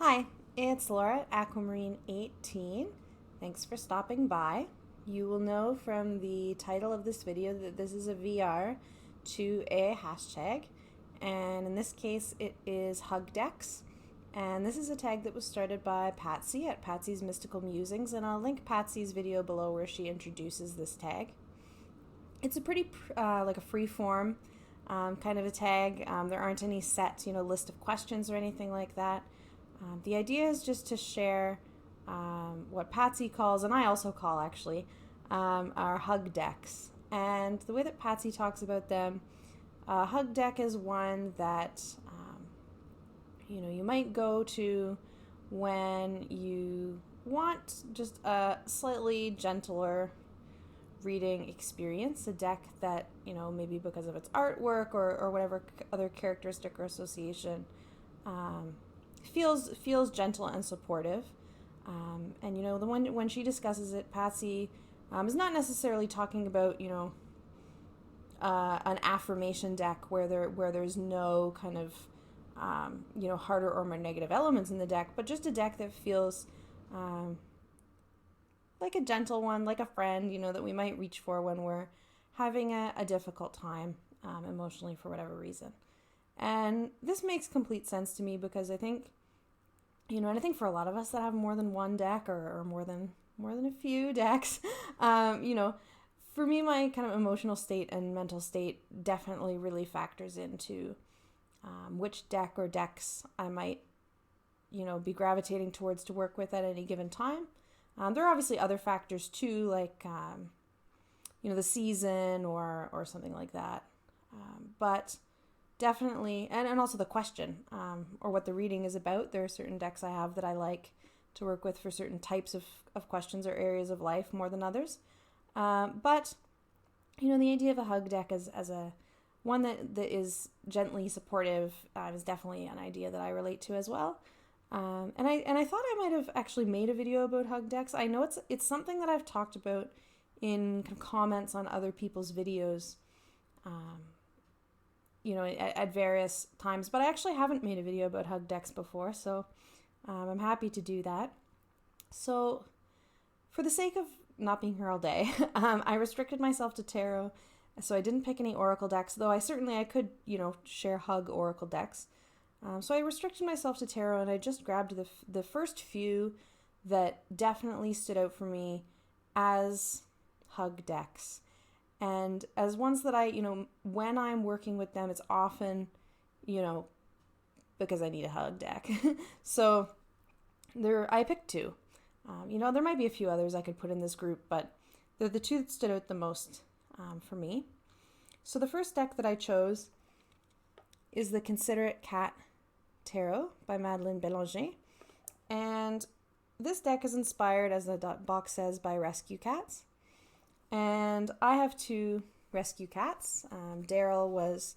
Hi, it's Laura at Aquamarine18. Thanks for stopping by. You will know from the title of this video that this is a VR to a hashtag, and in this case it is Hug Decks. And this is a tag that was started by Patsy at Patsy's Mystical Musings, and I'll link Patsy's video below where she introduces this tag. It's a pretty like a free form kind of a tag. There aren't any set list of questions or anything like that. The idea is just to share what Patsy calls, and I also call actually, our hug decks. And the way that Patsy talks about them, a hug deck is one that you might go to when you want just a slightly gentler reading experience, a deck that, maybe because of its artwork or whatever other characteristic or association, feels gentle and supportive. And the one when she discusses it, Patsy is not necessarily talking about an affirmation deck where there's no kind of harder or more negative elements in the deck, but just a deck that feels like a gentle one, like a friend, that we might reach for when we're having a difficult time emotionally for whatever reason. And this makes complete sense to me because I think, and I think for a lot of us that have more than one deck or more than a few decks, for me, my kind of emotional state and mental state definitely really factors into which deck or decks I might, be gravitating towards to work with at any given time. There are obviously other factors too, like, the season or something like that. But definitely, and also the question or what the reading is about. There are certain decks I have that I like to work with for certain types of questions or areas of life more than others. But, the idea of a hug deck as a one that is gently supportive is definitely an idea that I relate to as well. And I thought I might have actually made a video about hug decks. I know it's something that I've talked about in comments on other people's videos, at various times, but I actually haven't made a video about hug decks before, so I'm happy to do that. So for the sake of not being here all day, I restricted myself to tarot, so I didn't pick any oracle decks, though I could, share hug oracle decks. So I restricted myself to tarot, and I just grabbed the first few that definitely stood out for me as hug decks. And as ones that I, when I'm working with them, it's often, because I need a hug deck. So I picked two. There might be a few others I could put in this group, but they're the two that stood out the most for me. So the first deck that I chose is the Considerate Cat Tarot by Madeleine Bélanger. And this deck is inspired, as the box says, by rescue cats. And I have two rescue cats. Daryl was,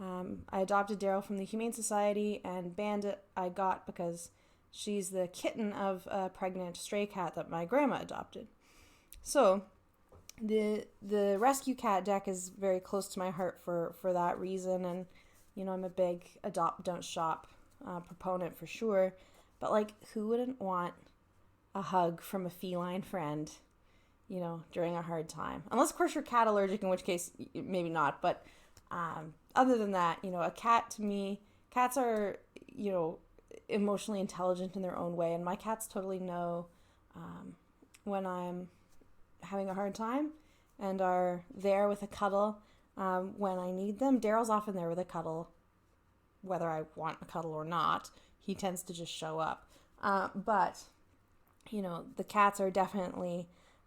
I adopted Daryl from the Humane Society, and Bandit I got because she's the kitten of a pregnant stray cat that my grandma adopted. So the rescue cat deck is very close to my heart for that reason, and I'm a big adopt, don't shop proponent for sure. But who wouldn't want a hug from a feline friend, during a hard time? Unless, of course, you're cat allergic, in which case, maybe not. But other than that, a cat, to me, cats are, emotionally intelligent in their own way. And my cats totally know when I'm having a hard time and are there with a cuddle when I need them. Daryl's often there with a cuddle, whether I want a cuddle or not. He tends to just show up. But, the cats are definitely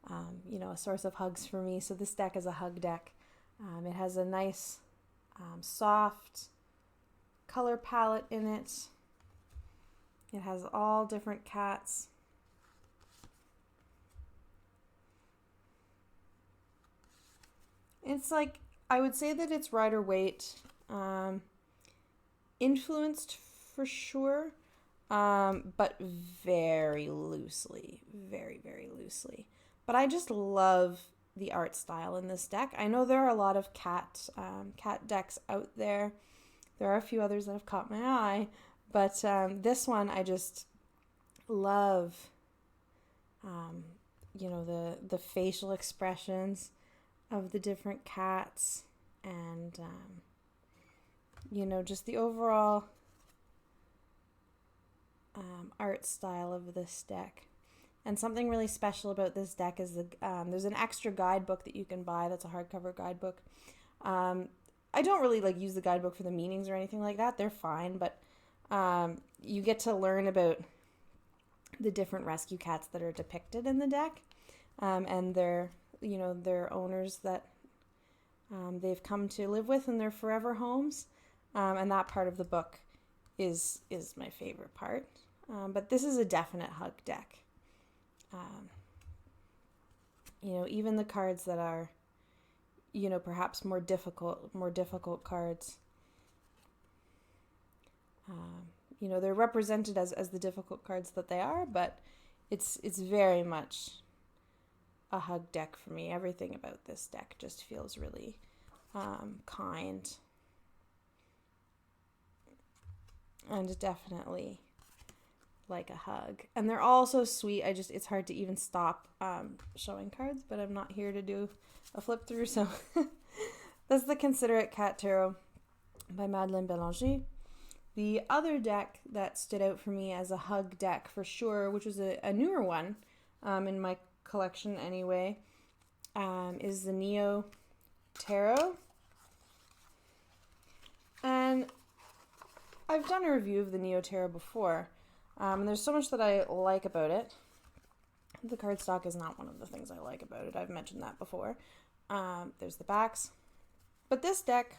a source of hugs for me. So this deck is a hug deck. It has a nice, soft color palette in it. It has all different cats. It's I would say that it's Rider-Waite influenced for sure, but very loosely, very, very loosely. But I just love the art style in this deck. I know there are a lot of cat decks out there. There are a few others that have caught my eye, but this one I just love, the facial expressions of the different cats and, just the overall art style of this deck. And something really special about this deck is there's an extra guidebook that you can buy that's a hardcover guidebook. I don't really use the guidebook for the meanings or anything like that. They're fine, but you get to learn about the different rescue cats that are depicted in the deck, and their owners that they've come to live with in their forever homes, and that part of the book is my favorite part. But this is a definite hug deck. Even the cards that are, perhaps more difficult cards, they're represented as the difficult cards that they are, but it's very much a hug deck for me. Everything about this deck just feels really kind and definitely like a hug. And they're all so sweet. It's hard to even stop showing cards, but I'm not here to do a flip through, so that's the Considerate Cat Tarot by Madeleine Bélanger. The other deck that stood out for me as a hug deck for sure, which was a newer one in my collection anyway, is the Neo Tarot. And I've done a review of the Neo Tarot before, and there's so much that I like about it. The cardstock is not one of the things I like about it. I've mentioned that before. There's the backs. But this deck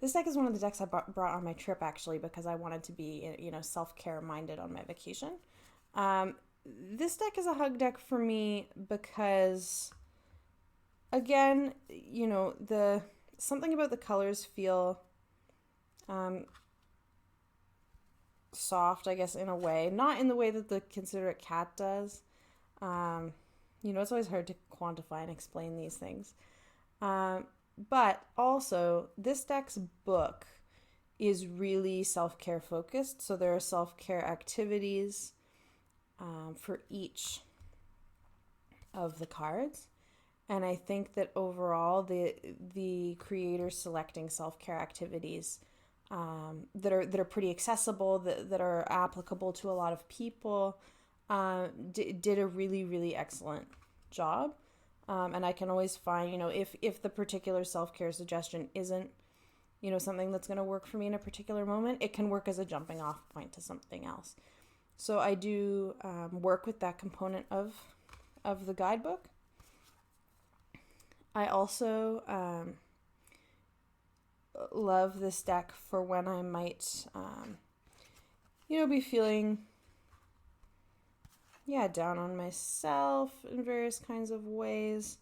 is one of the decks I brought on my trip, actually, because I wanted to be, self-care minded on my vacation. This deck is a hug deck for me because, again, something about the colors feel soft, I guess, in a way. Not in the way that the Considerate Cat does. It's always hard to quantify and explain these things. But also, this deck's book is really self-care focused. So there are self-care activities for each of the cards. And I think that overall, the creator selecting self-care activities that are pretty accessible, that are applicable to a lot of people, did a really, really excellent job. And I can always find, if the particular self-care suggestion isn't, something that's going to work for me in a particular moment, it can work as a jumping off point to something else. So I do work with that component of the guidebook. I also love this deck for when I might, be feeling down on myself in various kinds of ways.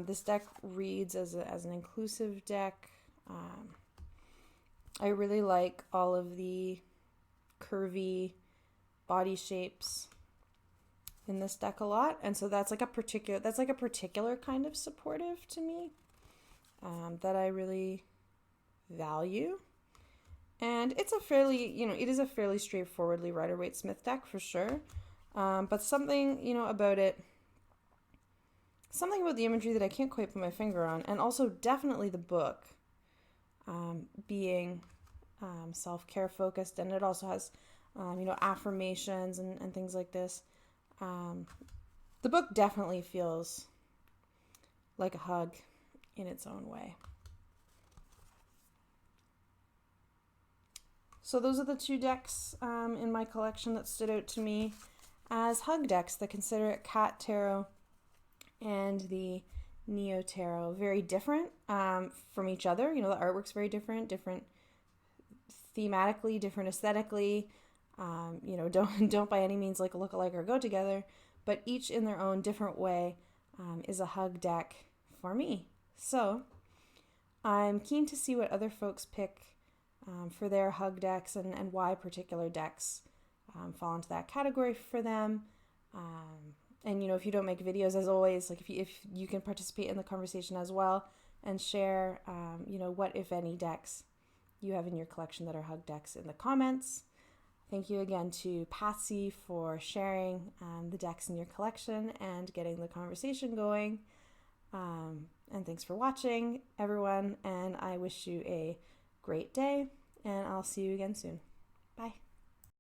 This deck reads as an inclusive deck. I really like all of the curvy body shapes in this deck a lot, and so that's like a particular kind of supportive to me that I really value. And it's it is a fairly straightforwardly Rider-Waite-Smith deck for sure. But something about the imagery that I can't quite put my finger on, and also definitely the book being self-care focused, and it also has affirmations and things like this. The book definitely feels like a hug in its own way. So those are the two decks in my collection that stood out to me as hug decks: the Considerate Cat Tarot and the Neo Tarot. Very different from each other. The artwork's very different thematically, different aesthetically. Don't by any means look alike or go together, but each in their own different way is a hug deck for me. So I'm keen to see what other folks pick for their hug decks and why particular decks fall into that category for them. And if you don't make videos, as always, if you can participate in the conversation as well and share what, if any, decks you have in your collection that are hug decks in the comments. Thank you again to Patsy for sharing the decks in your collection and getting the conversation going. And thanks for watching, everyone, and I wish you a great day, and I'll see you again soon. Bye.